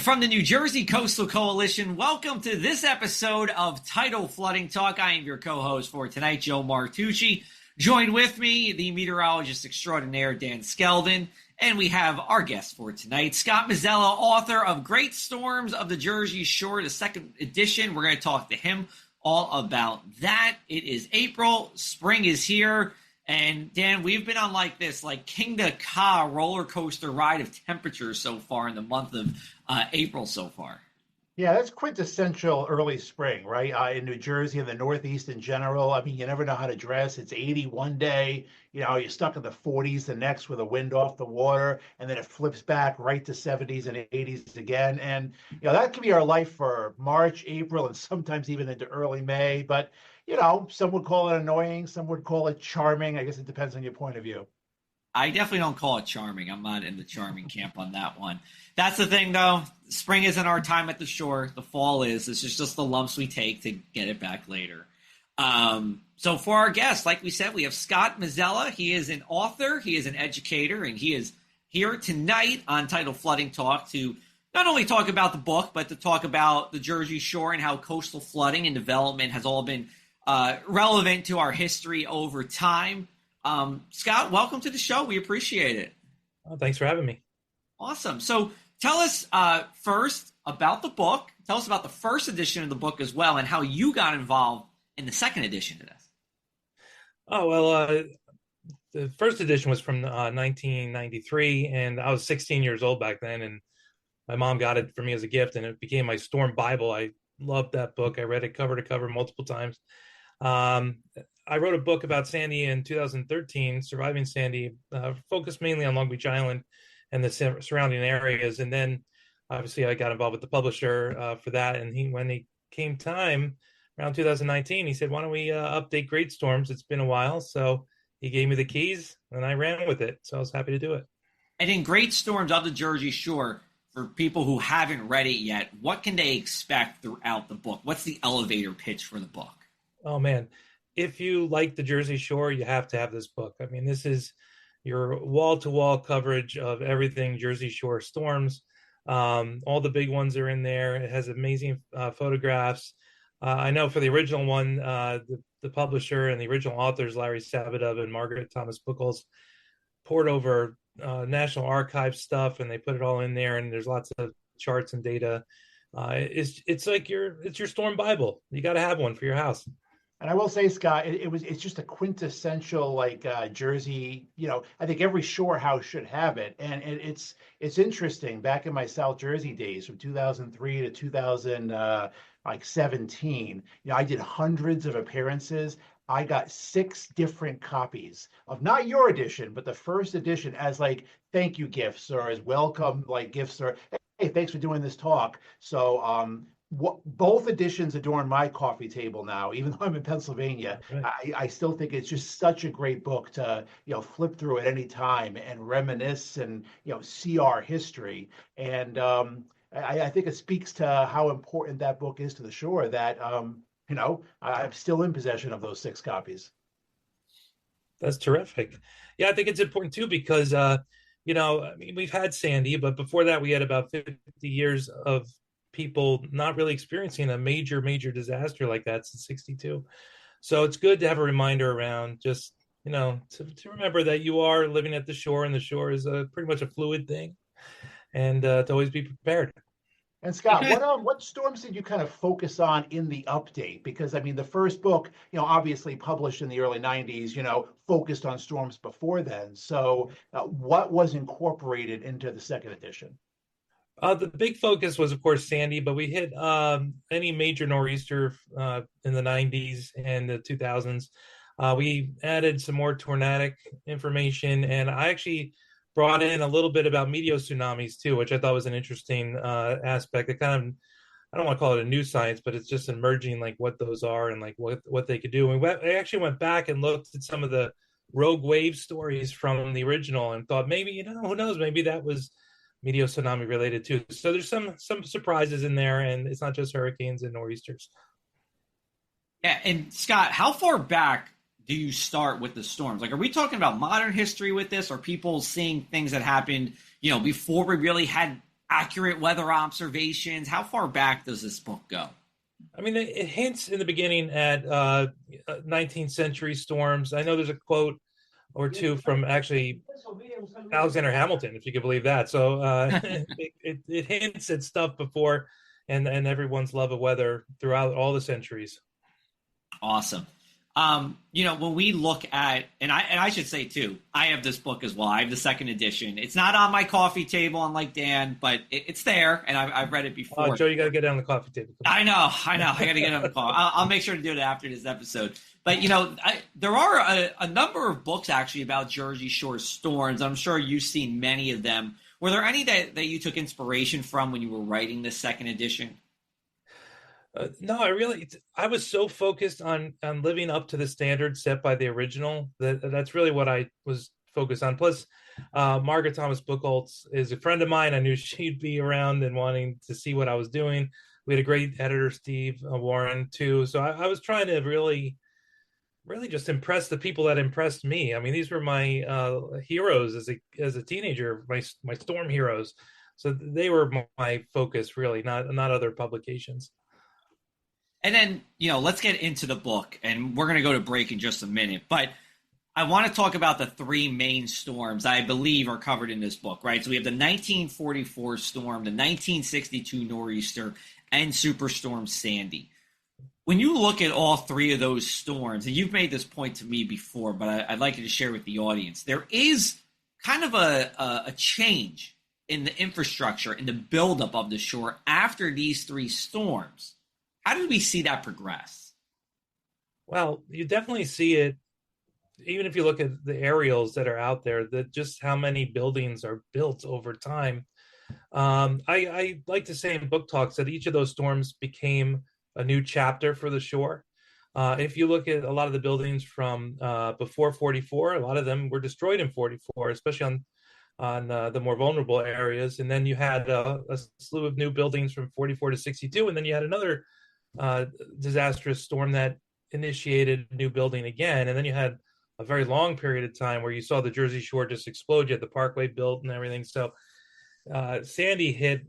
from the New Jersey Coastal Coalition, welcome to this episode of Tidal Flooding Talk. I am your co-host for tonight, Joe Martucci. Joined with me, the meteorologist extraordinaire, Dan Skeldon. And we have our guest for tonight, Scott Mazzella, author of Great Storms of the Jersey Shore, the second edition. We're going to talk to him all about that. It is April. Spring is here. And Dan, we've been on like King to Ka roller coaster ride of temperatures so far in the month of April so far. Yeah, that's quintessential early spring, right? In New Jersey and the Northeast in general. I mean, you never know how to dress. It's 80 one day, you're stuck in the 40s the next with a wind off the water, and then it flips back right to 70s and 80s again. And, that can be our life for March, April, and sometimes even into early May. But, some would call it annoying. Some would call it charming. I guess it depends on your point of view. I definitely don't call it charming. I'm not in the charming camp on that one. That's the thing, though. Spring isn't our time at the shore. The fall is. It's just the lumps we take to get it back later. So for our guest, like we said, we have Scott Mazzella. He is an author. He is an educator. And he is here tonight on Tidal Flooding Talk to not only talk about the book, but to talk about the Jersey Shore and how coastal flooding and development has all been relevant to our history over time. Scott, welcome to the show. We appreciate it. Oh, thanks for having me. Awesome. So tell us first about the book. Tell us about the first edition of the book as well and how you got involved in the second edition of this. Oh, well, the first edition was from 1993, and I was 16 years old back then, and my mom got it for me as a gift, and it became my Storm Bible. I loved that book. I read it cover to cover multiple times. I wrote a book about Sandy in 2013, Surviving Sandy, focused mainly on Long Beach Island and the surrounding areas. And then obviously I got involved with the publisher for that. And when it came time around 2019, he said, why don't we update Great Storms? It's been a while. So he gave me the keys and I ran with it. So I was happy to do it. And in Great Storms of the Jersey Shore, for people who haven't read it yet, what can they expect throughout the book? What's the elevator pitch for the book? Oh, man. If you like the Jersey Shore, you have to have this book. I mean, this is your wall-to-wall coverage of everything Jersey Shore storms. All the big ones are in there. It has amazing photographs. I know for the original one, the publisher and the original authors, Larry Sabadov and Margaret Thomas Buchholz, poured over National Archives stuff, and they put it all in there. And there's lots of charts and data. It's like it's your Storm Bible. You got to have one for your house. And I will say, Scott, it's just a quintessential Jersey. I think every shore house should have it, and it's interesting. Back in my South Jersey days, from 2003 to 2017, I did hundreds of appearances. I got 6 different copies of not your edition, but the first edition as thank you gifts or as welcome gifts or hey, thanks for doing this talk. So both editions adorn my coffee table now, even though I'm in Pennsylvania. Right. I still think it's just such a great book to flip through at any time and reminisce and see our history. And I think it speaks to how important that book is to the shore that I'm still in possession of those 6 copies. That's terrific. Yeah, I think it's important too because we've had Sandy, but before that we had about 50 years of people not really experiencing a major disaster like that since 62. So it's good to have a reminder around just, to remember that you are living at the shore, and the shore is pretty much a fluid thing, and to always be prepared. And Scott, what storms did you kind of focus on in the update? Because I mean, the first book, obviously published in the early 90s, focused on storms before then. So what was incorporated into the second edition? The big focus was, of course, Sandy, but we hit any major nor'easter in the 90s and the 2000s. We added some more tornadic information, and I actually brought in a little bit about meteo-tsunamis too, which I thought was an interesting aspect. It kind of, I don't want to call it a new science, but it's just emerging what those are and what they could do. And I actually went back and looked at some of the rogue wave stories from the original and thought maybe, who knows, maybe that was meteo-tsunami related too. So there's some surprises in there, and it's not just hurricanes and nor'easters. Yeah, and Scott, how far back do you start with the storms? Are we talking about modern history with this? Are people seeing things that happened, before we really had accurate weather observations? How far back does this book go? I mean, it hints in the beginning at 19th century storms. I know there's a quote or two from actually Alexander Hamilton, if you can believe that. So it hints at stuff before, and everyone's love of weather throughout all the centuries. Awesome. When we look at, and I should say too, I have this book as well. I have the second edition. It's not on my coffee table, unlike Dan, but it's there, and I've read it before. Joe, you got to get down the coffee table. I know. I got to get on the call. I'll make sure to do it after this episode. But there are a number of books actually about Jersey Shore storms. I'm sure you've seen many of them. Were there any that you took inspiration from when you were writing this second edition? No, I was so focused on living up to the standard set by the original that's really what I was focused on. Plus, Margaret Thomas Buchholz is a friend of mine. I knew she'd be around and wanting to see what I was doing. We had a great editor, Steve Warren, too. So I was trying to really just impress the people that impressed me. I mean, these were my heroes as a teenager, my storm heroes. So they were my focus, really, not other publications. And then, let's get into the book, and we're going to go to break in just a minute. But I want to talk about the three main storms I believe are covered in this book, right? So we have the 1944 storm, the 1962 nor'easter, and Superstorm Sandy. When you look at all three of those storms, and you've made this point to me before, but I'd like you to share with the audience, there is kind of a change in the infrastructure, in the buildup of the shore after these three storms. How did we see that progress? Well, you definitely see it, even if you look at the aerials that are out there, that just how many buildings are built over time. I like to say in book talks that each of those storms became a new chapter for the shore. If you look at a lot of the buildings from before 44, a lot of them were destroyed in 44, especially on the more vulnerable areas. And then you had a slew of new buildings from 44 to 62, and then you had another disastrous storm that initiated new building again. And then you had a very long period of time where you saw the Jersey Shore just explode. You had the Parkway built and everything. So Sandy hit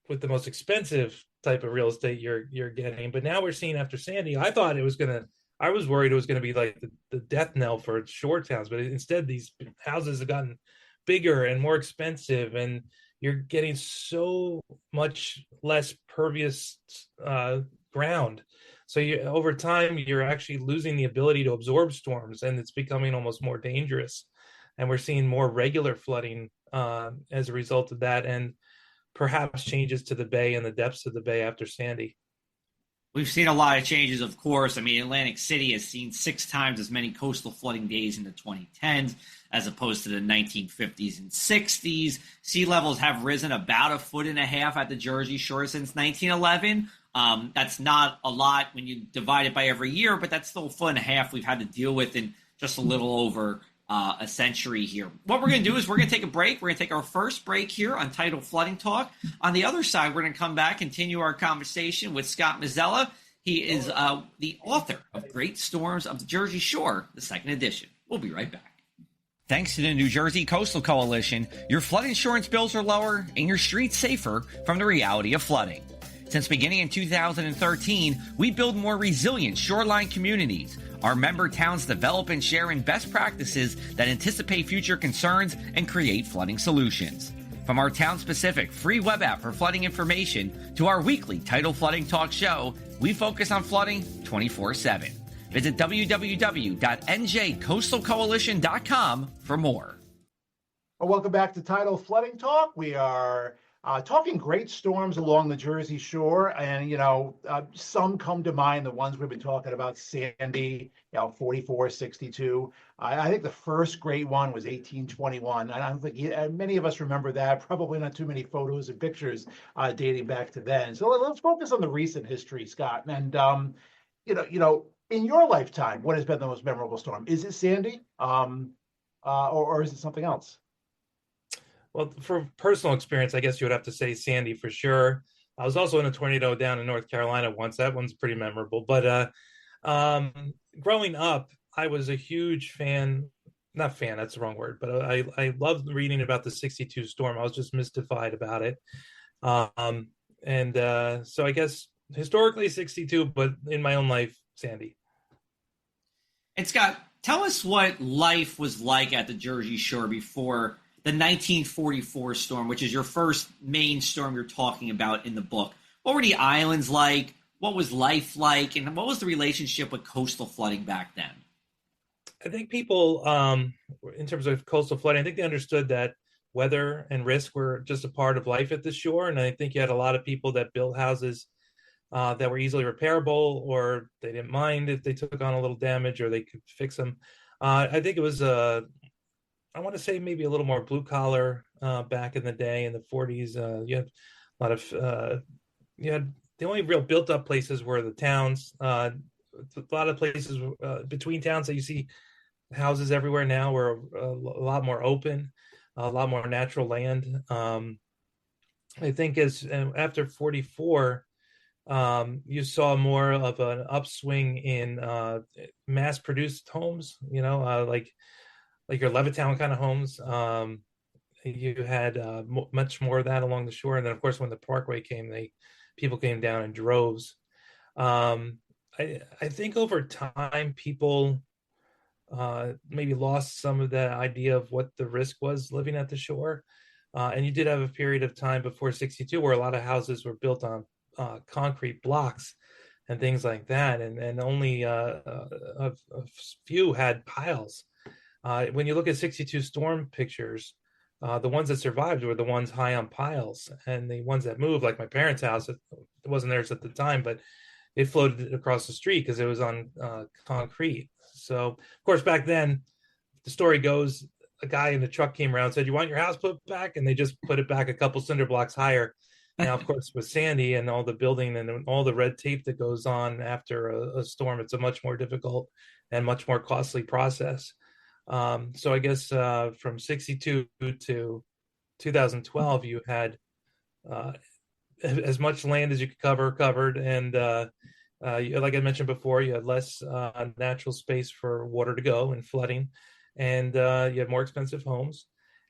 with the most expensive type of real estate you're getting. But now we're seeing after Sandy, I was worried it was going to be like the death knell for shore towns. But instead, these houses have gotten bigger and more expensive, and you're getting so much less pervious ground. So over time, you're actually losing the ability to absorb storms, and it's becoming almost more dangerous. And we're seeing more regular flooding as a result of that, and perhaps changes to the bay and the depths of the bay after Sandy. We've seen a lot of changes, of course. I mean, Atlantic City has seen 6 times as many coastal flooding days in the 2010s as opposed to the 1950s and 60s. Sea levels have risen about 1.5 feet at the Jersey Shore since 1911. That's not a lot when you divide it by every year, but that's still 1.5 feet we've had to deal with in just a little over a century here. What we're going to do is we're going to take a break. We're going to take our first break here on Tidal Flooding Talk. On the other side, we're going to come back, continue our conversation with Scott Mazzella. He is the author of Great Storms of the Jersey Shore, the second edition. We'll be right back. Thanks to the New Jersey Coastal Coalition, your flood insurance bills are lower and your streets safer from the reality of flooding. Since beginning in 2013, we build more resilient shoreline communities. Our member towns develop and share in best practices that anticipate future concerns and create flooding solutions. From our town-specific free web app for flooding information to our weekly Tidal Flooding Talk show, we focus on flooding 24/7. Visit www.njcoastalcoalition.com for more. Well, welcome back to Tidal Flooding Talk. We are talking great storms along the Jersey Shore, and some come to mind, the ones we've been talking about, Sandy, 44, 62. I think the first great one was 1821, and I don't think many of us remember that. Probably not too many photos and pictures dating back to then. So let's focus on the recent history, Scott. And in your lifetime, what has been the most memorable storm? Is it Sandy, or is it something else? Well, for personal experience, I guess you would have to say Sandy for sure. I was also in a tornado down in North Carolina once. That one's pretty memorable. But growing up, I was a huge fan. Not fan, that's the wrong word. But I loved reading about the 62 storm. I was just mystified about it. Um, and so I guess historically 62, but in my own life, Sandy. And Scott, tell us what life was like at the Jersey Shore before the 1944 storm, which is your first main storm you're talking about in the book. What were the islands like? What was life like? And what was the relationship with coastal flooding back then? I think people, in terms of coastal flooding, I think they understood that weather and risk were just a part of life at the shore. And I think you had a lot of people that built houses that were easily repairable, or they didn't mind if they took on a little damage, or they could fix them. I think it was, I want to say maybe a little more blue collar back in the day in the 40s. You had a lot of, you had the only real built up places were the towns. A lot of places between towns that you see houses everywhere now were a lot more open, a lot more natural land. I think as after 44, you saw more of an upswing in mass-produced homes. Like your Levittown kind of homes. You had much more of that along the shore, and then of course when the Parkway came, people came down in droves. Um, I think over time people maybe lost some of that idea of what the risk was living at the shore. And you did have a period of time before 62 where a lot of houses were built on concrete blocks and things like that. And only a few had piles. When you look at 62 storm pictures, the ones that survived were the ones high on piles, and the ones that moved, like my parents' house, it wasn't theirs at the time, but it floated across the street because it was on concrete. So, of course, back then, the story goes, a guy in the truck came around and said, "You want your house put back?" And they just put it back a couple cinder blocks higher. Now, of course, with Sandy and all the building and all the red tape that goes on after a storm, it's a much more difficult and much more costly process. So I guess from 62 to 2012, you had as much land as you could cover covered. And like I mentioned before, you had less natural space for water to go and flooding. And you had more expensive homes.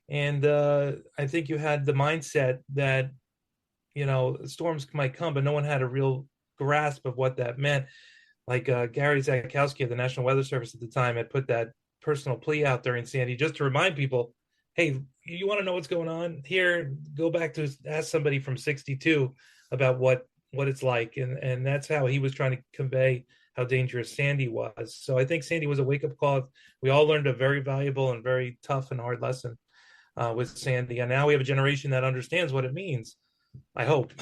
And I think you had the mindset that, storms might come, but no one had a real grasp of what that meant. Like Gary Zakowski of the National Weather Service at the time had put that personal plea out during Sandy just to remind people, hey, you want to know what's going on here? Go back to ask somebody from 62 about what it's like. And that's how he was trying to convey how dangerous Sandy was. So I think Sandy was a wake-up call. We all learned a very valuable and very tough and hard lesson with Sandy. And now we have a generation that understands what it means, I hope.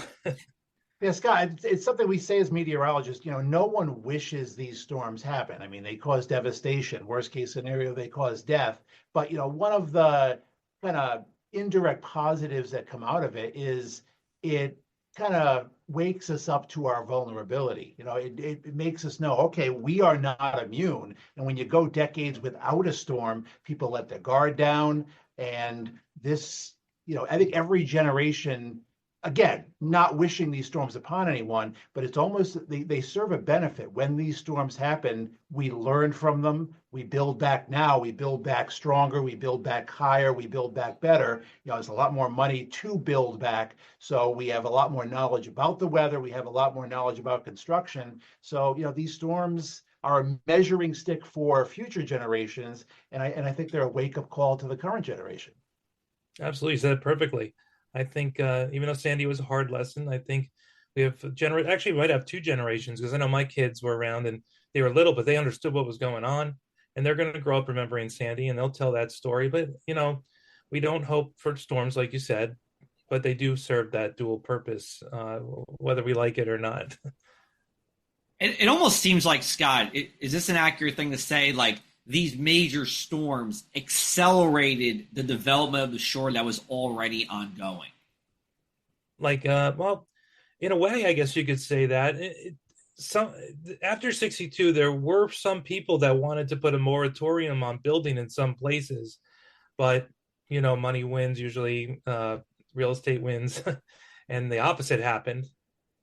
Yeah, Scott, it's something we say as meteorologists. No one wishes these storms happen. I mean, they cause devastation. Worst case scenario, they cause death. But, one of the kind of indirect positives that come out of it is it kind of wakes us up to our vulnerability. It makes us know, okay, we are not immune. And when you go decades without a storm, people let their guard down. And this, I think every generation, again, not wishing these storms upon anyone, but it's almost they serve a benefit. When these storms happen, we learn from them. We build back now. We build back stronger. We build back higher. We build back better. There's a lot more money to build back. So we have a lot more knowledge about the weather. We have a lot more knowledge about construction. So, these storms are a measuring stick for future generations. And I think they're a wake-up call to the current generation. Absolutely, you said it perfectly. I think even though Sandy was a hard lesson, I think we have actually we might have two generations, because I know my kids were around and they were little, but they understood what was going on, and they're going to grow up remembering Sandy, and they'll tell that story. But we don't hope for storms, like you said, but they do serve that dual purpose, whether we like it or not. It almost seems like, Scott, is this an accurate thing to say? Like, these major storms accelerated the development of the shore that was already ongoing. Like, well, in a way, I guess you could say that. After 62, there were some people that wanted to put a moratorium on building in some places, but money wins usually. Real estate wins, and the opposite happened.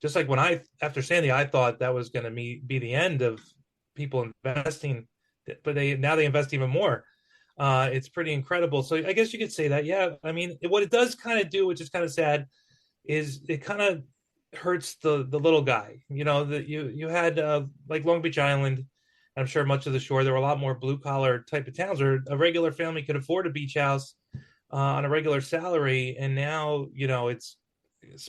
Just like after Sandy, I thought that was going to be the end of people investing, but now they invest even more. It's pretty incredible. So I guess you could say that. Yeah, I mean, what it does kind of do, which is kind of sad, is it kind of hurts the little guy. You know, that you had like Long Beach Island, I'm sure much of the shore, there were a lot more blue collar type of towns where a regular family could afford a beach house on a regular salary, and now it's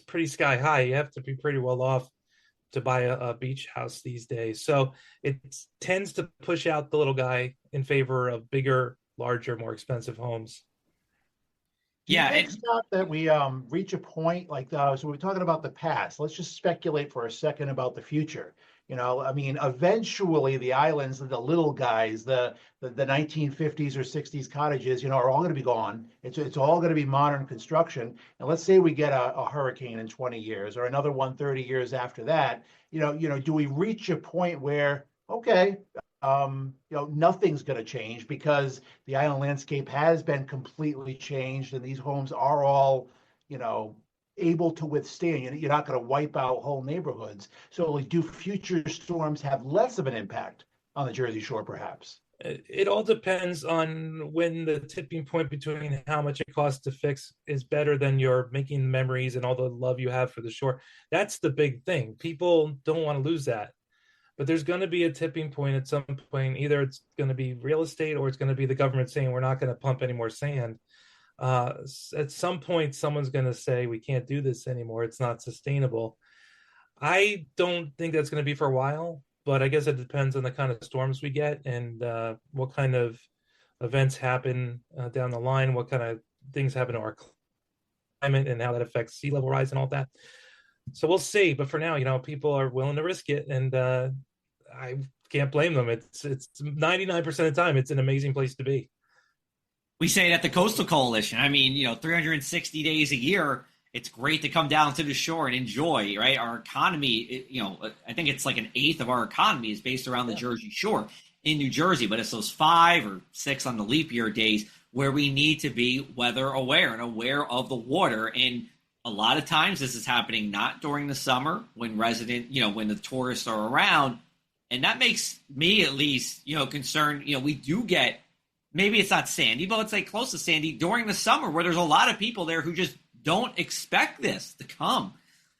pretty sky high. You have to be pretty well off to buy a beach house these days. So it tends to push out the little guy in favor of bigger, larger, more expensive homes. Do you think, Scott, that we reach a point like so we're talking about the past. Let's just speculate for a second about the future. I mean, eventually the islands, the little guys, the 1950s or 60s cottages, are all going to be gone. It's all going to be modern construction. And let's say we get a hurricane in 20 years or another one 30 years after that. Do we reach a point where, okay, nothing's going to change because the island landscape has been completely changed and these homes are all, able to withstand. You're not going to wipe out whole neighborhoods. So do future storms have less of an impact on the Jersey Shore, perhaps? It all depends on when the tipping point between how much it costs to fix is better than your making memories and all the love you have for the shore. That's the big thing. People don't want to lose that. But there's going to be a tipping point at some point. Either it's going to be real estate or it's going to be the government saying we're not going to pump any more sand. At some point, someone's going to say we can't do this anymore. It's not sustainable. I don't think that's going to be for a while, but I guess it depends on the kind of storms we get and what kind of events happen down the line, what kind of things happen to our climate and how that affects sea level rise and all that. So we'll see. But for now, people are willing to risk it, and I can't blame them. It's 99% of the time, it's an amazing place to be. We say it at the Coastal Coalition. I mean, 360 days a year, it's great to come down to the shore and enjoy, right? Our economy, I think it's like an eighth of our economy is based around the Jersey Shore in New Jersey, but it's those 5 or 6 on the leap year days where we need to be weather aware and aware of the water. And a lot of times this is happening not during the summer when when the tourists are around. And that makes me at least, concerned. We do get, maybe it's not Sandy, but let's say close to Sandy during the summer where there's a lot of people there who just don't expect this to come.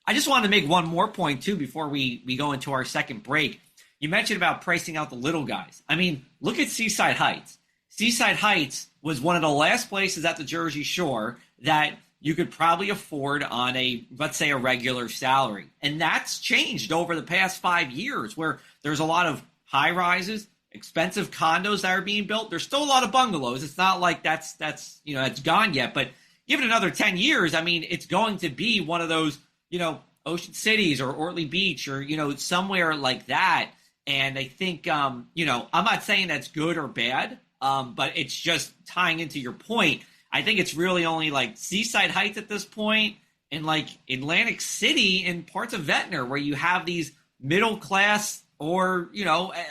I just wanted to make one more point too before we go into our second break. You mentioned about pricing out the little guys. I mean, look at Seaside Heights. Seaside Heights was one of the last places at the Jersey Shore that you could probably afford on let's say a regular salary. And that's changed over the past 5 years where there's a lot of high rises, expensive condos that are being built. There's still a lot of bungalows. It's not like that's gone yet, but give it another 10 years. I mean, it's going to be one of those, Ocean Cities or Ortley Beach or, somewhere like that. And I think, I'm not saying that's good or bad, but it's just tying into your point. I think it's really only like Seaside Heights at this point and like Atlantic City and parts of Ventnor where you have these middle class or,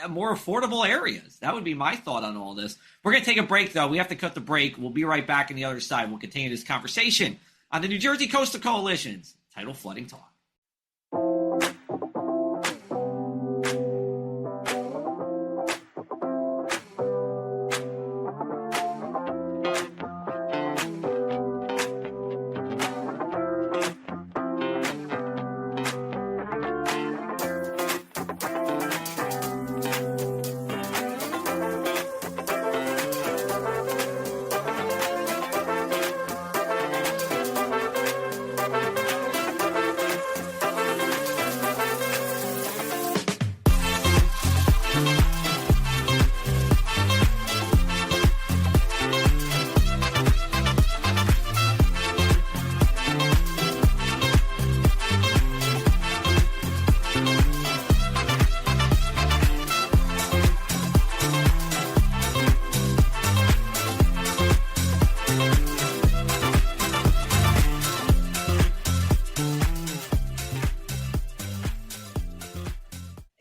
more affordable areas. That would be my thought on all this. We're going to take a break, though. We have to cut the break. We'll be right back on the other side. We'll continue this conversation on the New Jersey Coastal Coalition's Tidal Flooding Talk.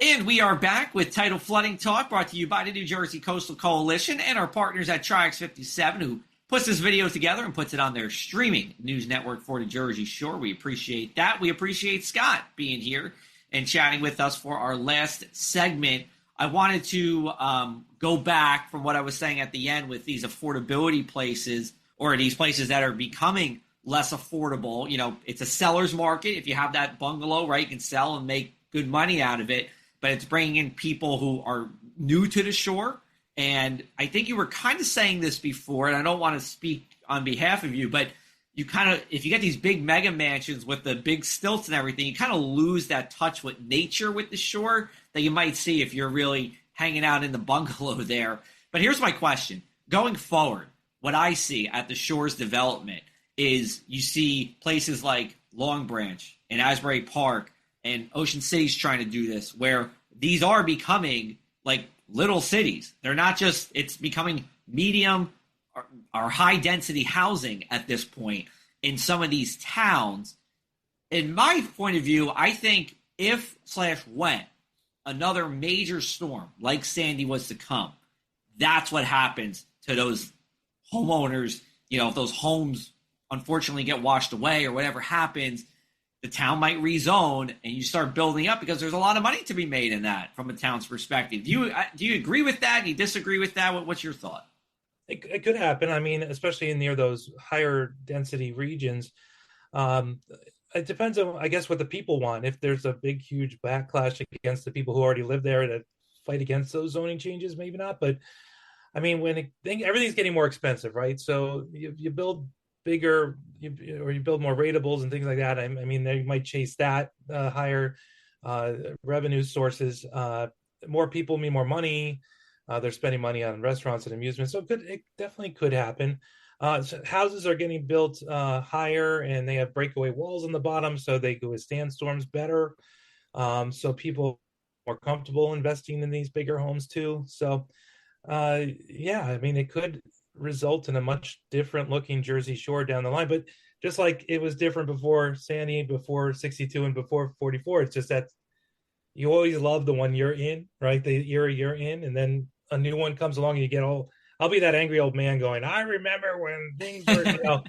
And we are back with Tidal Flooding Talk, brought to you by the New Jersey Coastal Coalition and our partners at Triax 57, who puts this video together and puts it on their streaming news network for the Jersey Shore. We appreciate that. We appreciate Scott being here and chatting with us for our last segment. I wanted to go back from what I was saying at the end with these affordability places or these places that are becoming less affordable. It's a seller's market. If you have that bungalow, right, you can sell and make good money out of it. But it's bringing in people who are new to the shore. And I think you were kind of saying this before, and I don't want to speak on behalf of you, but you kind of, if you get these big mega mansions with the big stilts and everything, you kind of lose that touch with nature with the shore that you might see if you're really hanging out in the bungalow there. But here's my question. Going forward, what I see at the shore's development is you see places like Long Branch and Asbury Park and Ocean City's trying to do this, where these are becoming like little cities. They're not just, it's becoming medium or high density housing at this point in some of these towns. In my point of view, I think if/when another major storm like Sandy was to come, that's what happens to those homeowners. If those homes unfortunately get washed away or whatever happens, the town might rezone and you start building up because there's a lot of money to be made in that from a town's perspective. Do you agree with that? Do you disagree with that? What's your thought? It could happen. I mean, especially near those higher density regions. It depends on, I guess, what the people want. If there's a big, huge backlash against the people who already live there that fight against those zoning changes, maybe not. But I mean, everything's getting more expensive, right? So you build bigger, or you build more rateables and things like that. I mean, they might chase that higher revenue sources. More people mean more money. They're spending money on restaurants and amusements, so it definitely could happen. So houses are getting built higher, and they have breakaway walls on the bottom, so they can withstand storms better. So people are more comfortable investing in these bigger homes too. So yeah, I mean, it could result in a much different looking Jersey Shore down the line. But just like it was different before Sandy, before 62, and before 44, it's just that you always love the one you're in, right? The era you're in, and then a new one comes along and you get all, I'll be that angry old man going, I remember when things were,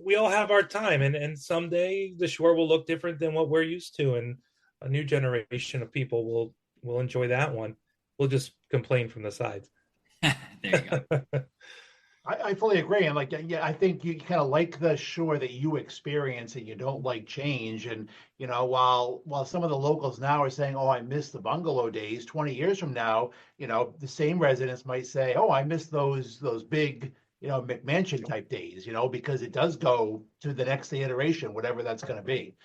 we all have our time, and someday the shore will look different than what we're used to, and a new generation of people will enjoy that one. We'll just complain from the sides. There you go. I fully agree. And yeah, I think you kind of like the shore that you experience and you don't like change. And, while some of the locals now are saying, oh, I miss the bungalow days, 20 years from now, the same residents might say, oh, I miss those big, McMansion type days, because it does go to the next iteration, whatever that's going to be.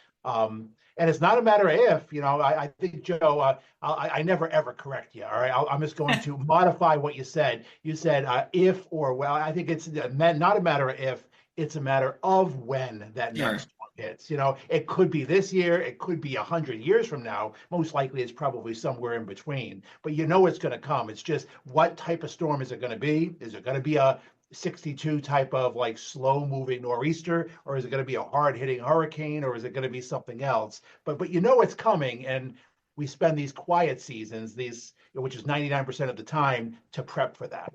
And it's not a matter of if, I think, Joe, I never ever correct you. All right. I'm just going to modify what you said. You said if or well. I think it's not a matter of if, it's a matter of when that next one hits. It could be this year. It could be 100 years from now. Most likely it's probably somewhere in between. But it's going to come. It's just what type of storm is it going to be? Is it going to be a 62 type of like slow moving nor'easter, or is it going to be a hard hitting hurricane, or is it going to be something else? But it's coming, and we spend these quiet seasons, which is 99% of the time, to prep for that.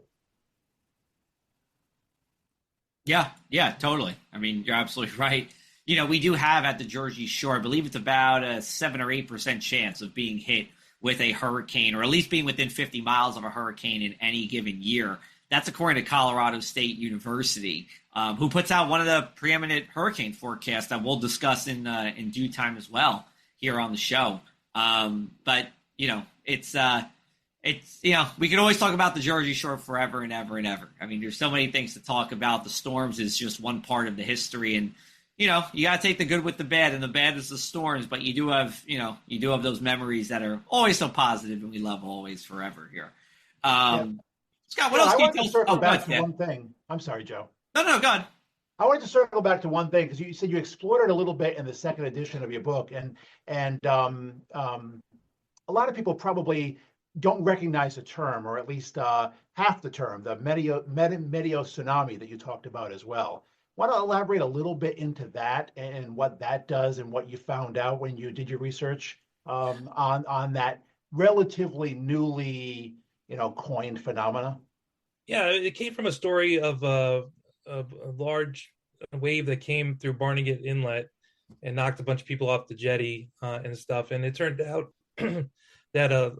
Yeah, totally. I mean, you're absolutely right. We do have at the Jersey Shore, I believe it's about a 7 or 8% chance of being hit with a hurricane, or at least being within 50 miles of a hurricane in any given year. That's according to Colorado State University, who puts out one of the preeminent hurricane forecasts that we'll discuss in due time as well here on the show. But it's we can always talk about the Jersey Shore forever and ever and ever. I mean, there's so many things to talk about. The storms is just one part of the history, and you got to take the good with the bad, and the bad is the storms. But you do have those memories that are always so positive, and we love always forever here. Scott, what else can you tell us? Circle back to one thing. I'm sorry, Joe. No, go on. I wanted to circle back to one thing because you said you explored it a little bit in the second edition of your book, and a lot of people probably don't recognize the term, or at least half the term, the medio tsunami that you talked about as well. Want to elaborate a little bit into that and what that does and what you found out when you did your research on that relatively newly coined phenomena? Yeah, it came from a story of a large wave that came through Barnegat Inlet and knocked a bunch of people off the jetty and stuff. And it turned out that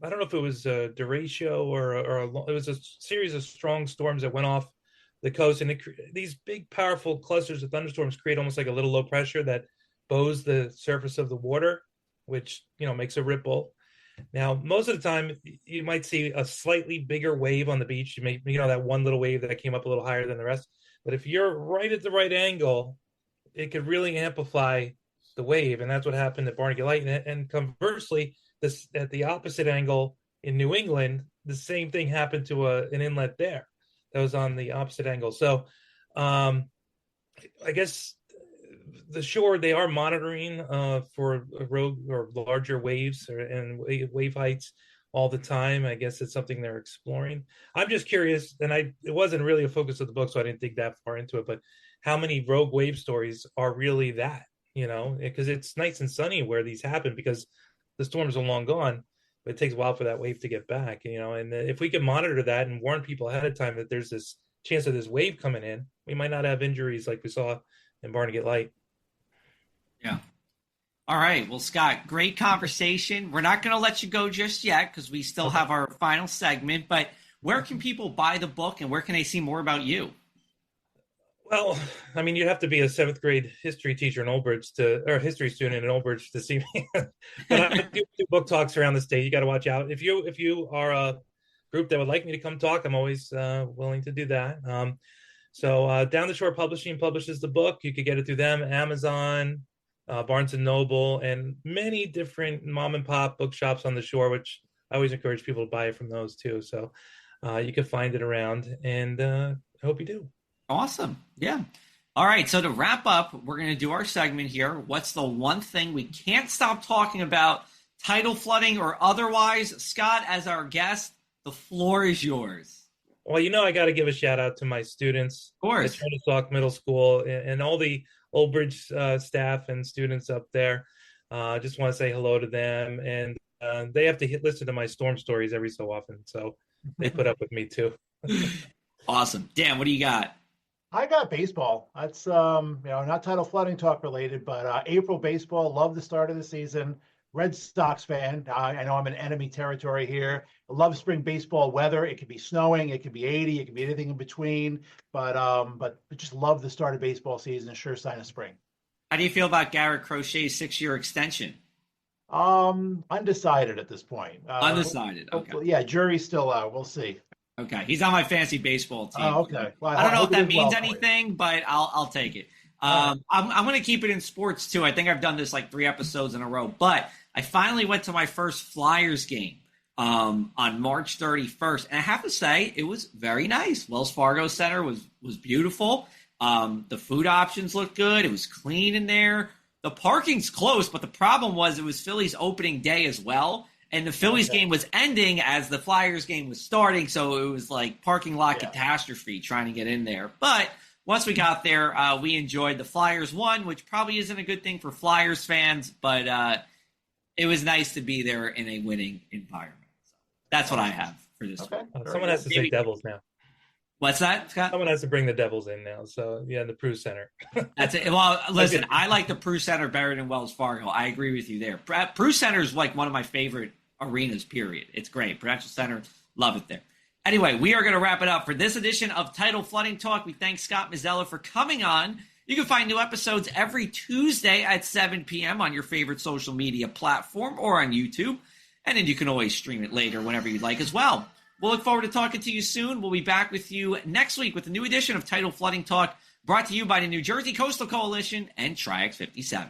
I don't know if it was a derecho or it was a series of strong storms that went off the coast, and these big, powerful clusters of thunderstorms create almost like a little low pressure that bows the surface of the water, which makes a ripple. Now, most of the time, you might see a slightly bigger wave on the beach. You may, that one little wave that came up a little higher than the rest. But if you're right at the right angle, it could really amplify the wave, and that's what happened at Barnegat Light. And conversely, this at the opposite angle in New England, the same thing happened to an inlet there that was on the opposite angle. So, I guess the shore, they are monitoring for rogue or larger waves and wave heights all the time. I guess it's something they're exploring. I'm just curious, and it wasn't really a focus of the book, so I didn't dig that far into it, but how many rogue wave stories are really that, because it's nice and sunny where these happen because the storms are long gone, but it takes a while for that wave to get back, and if we can monitor that and warn people ahead of time that there's this chance of this wave coming in, we might not have injuries like we saw in Barnegat Light. Yeah. All right. Well, Scott, great conversation. We're not going to let you go just yet because we still have our final segment, but where can people buy the book and where can they see more about you? Well, I mean, you have to be a 7th grade history teacher in Old Bridge or a history student in Old Bridge to see me. But I do book talks around the state. You got to watch out. If you are a group that would like me to come talk, I'm always willing to do that. So Down the Shore Publishing publishes the book. You could get it through them, Amazon, Barnes & Noble, and many different mom and pop bookshops on the shore, which I always encourage people to buy it from those too. So you can find it around, and I hope you do. Awesome. Yeah. All right. So to wrap up, we're going to do our segment here. What's the one thing we can't stop talking about, tidal flooding or otherwise? Scott, as our guest, the floor is yours. Well, I got to give a shout out to my students. Of course. At Kennesaw Middle School and all the Old Bridge staff and students up there. I just want to say hello to them. And they have to listen to my storm stories every so often. So they put up with me too. Awesome. Dan, what do you got? I got baseball. That's not tidal flooding talk related, but April baseball. Love the start of the season. Red Sox fan. I know I'm in enemy territory here. I love spring baseball weather. It could be snowing, it could be 80, it could be anything in between. But just love the start of baseball season. A sure sign of spring. How do you feel about Garrett Crochet's 6-year extension? Undecided at this point. Undecided. Okay. Yeah, jury's still out. We'll see. Okay, he's on my fantasy baseball team. Oh, okay. Well, I don't know if that means anything, but I'll take it. I'm going to keep it in sports too. I think I've done this like 3 episodes in a row, but I finally went to my first Flyers game on March 31st, and I have to say it was very nice. Wells Fargo Center was beautiful. The food options looked good. It was clean in there. The parking's close, but the problem was it was Phillies opening day as well. And the Phillies game was ending as the Flyers game was starting, so it was like parking lot catastrophe trying to get in there. But once we got there, we enjoyed. The Flyers won, which probably isn't a good thing for Flyers fans, but it was nice to be there in a winning environment. So that's what I have for this one. Someone has to say Devils now. What's that, Scott? Someone has to bring the Devils in now. So, yeah, the Prue Center. That's it. Well, listen, I like the Prue Center better than Wells Fargo. I agree with you there. Prue Center is like one of my favorite arenas, period. It's great. Prudential Center, love it there. Anyway, we are going to wrap it up for this edition of Tidal Flooding Talk. We thank Scott Mazzella for coming on. You can find new episodes every Tuesday at 7 p.m. on your favorite social media platform or on YouTube. And then you can always stream it later whenever you'd like as well. We'll look forward to talking to you soon. We'll be back with you next week with a new edition of Tidal Flooding Talk brought to you by the New Jersey Coastal Coalition and Tri-X 57.